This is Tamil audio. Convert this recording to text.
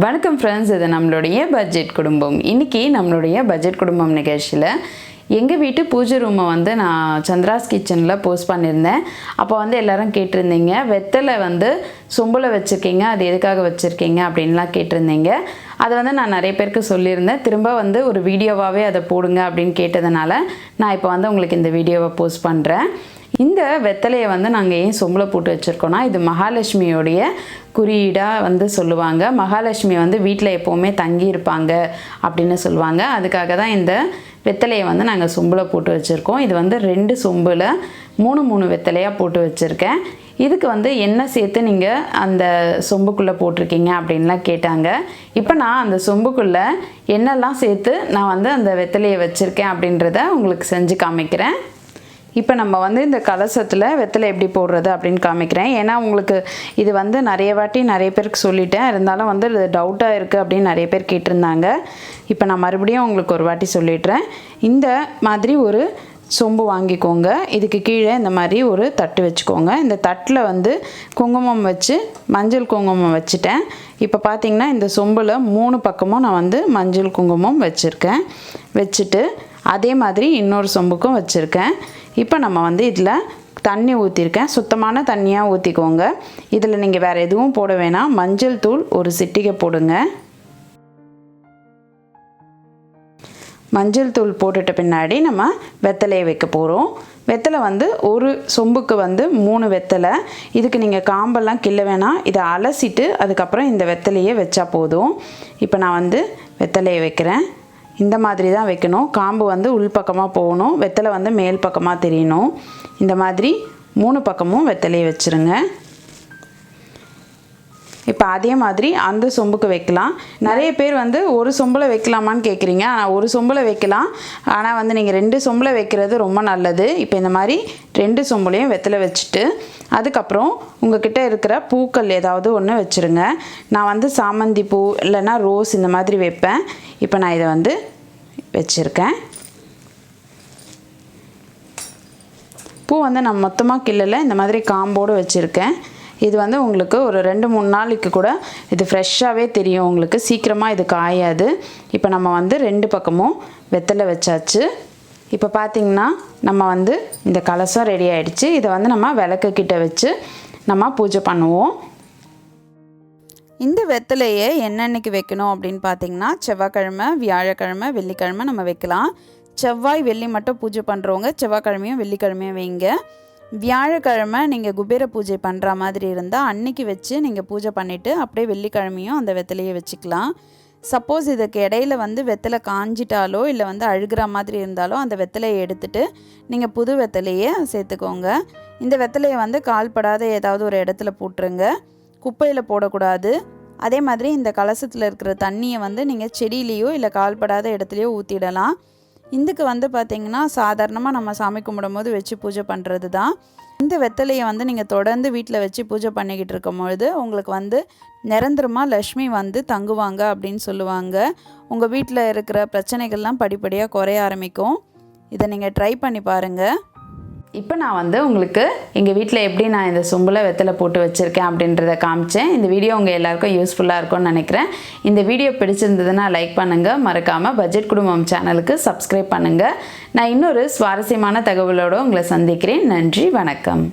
வணக்கம் ஃப்ரெண்ட்ஸ், இது நம்மளுடைய பட்ஜெட் குடும்பம். இன்றைக்கி நம்மளுடைய பட்ஜெட் குடும்பம் நிகழ்ச்சியில் எங்கள் வீட்டு பூஜை ரூமை நான் சந்திராஸ் கிச்சனில் போஸ்ட் பண்ணியிருந்தேன். அப்போ எல்லோரும் கேட்டிருந்தீங்க, வெத்தலை சொம்பில் வச்சுருக்கீங்க, அது எதுக்காக வச்சுருக்கீங்க அப்படின்லாம் கேட்டிருந்தீங்க. அதை நான் நிறைய பேருக்கு சொல்லியிருந்தேன். திரும்ப ஒரு வீடியோவாகவே அதை போடுங்க அப்படின்னு கேட்டதுனால நான் இப்போ உங்களுக்கு இந்த வீடியோவை போஸ்ட் பண்ணுறேன். இந்த வெத்தலையை நாங்கள் ஏன் சொம்பில் போட்டு வச்சுருக்கோன்னா, இது மகாலட்சுமியோடைய குறியீடாக சொல்லுவாங்க. மகாலட்சுமி வீட்டில் எப்போவுமே தங்கியிருப்பாங்க அப்படின்னு சொல்லுவாங்க. அதுக்காக தான் இந்த வெத்தலையை நாங்கள் சொம்பில் போட்டு வச்சுருக்கோம். இது 2 சொம்பில் 3 வெத்தலையாக போட்டு வச்சுருக்கேன். இதுக்கு என்ன சேர்த்து நீங்கள் அந்த சொம்புக்குள்ளே போட்டிருக்கீங்க அப்படின்லாம் கேட்டாங்க. இப்போ நான் அந்த சொம்புக்குள்ளே என்னெல்லாம் சேர்த்து நான் அந்த வெத்தலையை வச்சுருக்கேன் அப்படின்றத உங்களுக்கு செஞ்சு காமிக்கிறேன். இப்போ நம்ம இந்த கலசத்தில் வெத்தலை எப்படி போடுறது அப்படின்னு காமிக்கிறேன். ஏன்னா உங்களுக்கு இது நிறைய வாட்டி நிறைய பேருக்கு சொல்லிட்டேன். இருந்தாலும் இது டவுட்டாக இருக்குது அப்படின்னு நிறைய பேர் கேட்டிருந்தாங்க. இப்போ நான் மறுபடியும் உங்களுக்கு ஒரு வாட்டி சொல்லிடுறேன். இந்த மாதிரி ஒரு சொம்பு வாங்கிக்கோங்க. இதுக்கு கீழே இந்த மாதிரி ஒரு தட்டு வச்சுக்கோங்க. இந்த தட்டில் குங்குமம் வச்சு மஞ்சள் குங்குமம் வச்சுட்டேன். இப்போ பார்த்திங்கன்னா இந்த சொம்பில் 3 பக்கமும் நான் மஞ்சள் குங்குமம் வச்சுருக்கேன். வச்சுட்டு அதே மாதிரி இன்னொரு சொம்புக்கும் வச்சுருக்கேன். இப்போ நம்ம இதில் தண்ணி ஊற்றிருக்கேன். சுத்தமான தண்ணியாக ஊற்றிக்கோங்க. இதில் நீங்கள் வேறு எதுவும் போட வேணாம். மஞ்சள் தூள் ஒரு சிட்டிகை போடுங்க. மஞ்சள் தூள் போட்டுட்ட பின்னாடி நம்ம வெத்தலையை வைக்க போகிறோம். வெத்தலை ஒரு சொம்புக்கு 3 வெத்தலை. இதுக்கு நீங்கள் காம்பெல்லாம் கிள்ள வேணாம். இதை அலசிட்டு அதுக்கப்புறம் இந்த வெத்தலையை வச்சா போதும். இப்போ நான் வெத்தலையை வைக்கிறேன். இந்த மாதிரி தான் வைக்கணும். காம்பு உள்பக்கமாக போகணும். வெத்தலை மேல் பக்கமாக தெரியணும். இந்த மாதிரி 3 பக்கமும் வெத்தலையை வச்சுருங்க. இப்போ அதே மாதிரி அந்த சொம்புக்கு வைக்கலாம். நிறைய பேர் ஒரு சொம்பில் வைக்கலாமான்னு கேட்குறீங்க. ஆனால் ஒரு சொம்பில் வைக்கலாம். ஆனால் நீங்கள் 2 சொம்பில் வைக்கிறது ரொம்ப நல்லது. இப்போ இந்த மாதிரி 2 சொம்புலையும் வெத்தலை வச்சுட்டு அதுக்கப்புறம் உங்கள்கிட்ட இருக்கிற பூக்கள் ஏதாவது ஒன்று வச்சுருங்க. நான் சாமந்தி பூ இல்லைன்னா ரோஸ் இந்த மாதிரி வைப்பேன். இப்போ நான் இதை வச்சுருக்கேன். பூ நான் மொத்தமாக கிள்ளலை, இந்த மாதிரி காம்போடு வச்சுருக்கேன். இது உங்களுக்கு ஒரு 2-3 நாளைக்கு கூட இது ஃப்ரெஷ்ஷாகவே தெரியும். உங்களுக்கு சீக்கிரமாக இது காயாது. இப்போ நம்ம 2 பக்கமும் வெத்தலை வச்சாச்சு. இப்போ பார்த்திங்கன்னா நம்ம இந்த கலசம் ரெடி ஆகிடுச்சு. இதை நம்ம விளக்கு கிட்ட வச்சு நம்ம பூஜை பண்ணுவோம். இந்த வெத்தலையை என்னென்னைக்கு வைக்கணும் அப்படின்னு பார்த்தீங்கன்னா, செவ்வாய்க்கிழமை, வியாழக்கிழமை, வெள்ளிக்கிழமை நம்ம வைக்கலாம். செவ்வாய் வெள்ளி மட்டும் பூஜை பண்ணுறவங்க செவ்வாய்க்கிழமையும் வெள்ளிக்கிழமையும் வைங்க. வியாழக்கிழமை நீங்கள் குபேர பூஜை பண்ணுற மாதிரி இருந்தால் அன்னைக்கு வச்சு நீங்கள் பூஜை பண்ணிவிட்டு அப்படியே வெள்ளிக்கிழமையும் அந்த வெத்தலையை வச்சுக்கலாம். சப்போஸ் இதுக்கு இடையில வெத்தலை காஞ்சிட்டாலோ இல்லை அழுகிற மாதிரி இருந்தாலோ அந்த வெத்தலையை எடுத்துகிட்டு நீங்கள் புது வெத்தலையை சேர்த்துக்கோங்க. இந்த வெத்தலையை கால்படாத ஏதாவது ஒரு இடத்துல போட்டுருங்க. குப்பையில் போடக்கூடாது. அதே மாதிரி இந்த கலசத்தில் இருக்கிற தண்ணியை நீங்கள் செடியிலையோ இல்லை கால்படாத இடத்துலையோ ஊற்றிடலாம். இதுக்கு பார்த்திங்கன்னா சாதாரணமாக நம்ம சாமி கும்பிடும் போது வச்சு பூஜை பண்ணுறது தான். இந்த வெத்தலையை நீங்கள் தொடர்ந்து வீட்டில் வச்சு பூஜை பண்ணிக்கிட்டு இருக்கும்பொழுது உங்களுக்கு நிரந்தரமாக லக்ஷ்மி தங்குவாங்க அப்படின்னு சொல்லுவாங்க. உங்கள் வீட்டில் இருக்கிற பிரச்சனைகள்லாம் படிப்படியாக குறைய ஆரம்பிக்கும். இதை நீங்கள் ட்ரை பண்ணி பாருங்கள். இப்போ நான் உங்களுக்கு எங்கள் வீட்டில் எப்படி நான் இந்த சொம்பில் வெத்தலை போட்டு வச்சுருக்கேன் அப்படின்றத காமிச்சேன். இந்த வீடியோ உங்கள் எல்லாருக்கும் யூஸ்ஃபுல்லாக இருக்கும்னு நினைக்கிறேன். இந்த வீடியோ பிடிச்சிருந்ததுன்னா லைக் பண்ணுங்கள். மறக்காமல் பட்ஜெட் குடும்பம் சேனலுக்கு சப்ஸ்கிரைப் பண்ணுங்கள். நான் இன்னொரு சுவாரஸ்யமான தகவலோடு உங்களை சந்திக்கிறேன். நன்றி, வணக்கம்.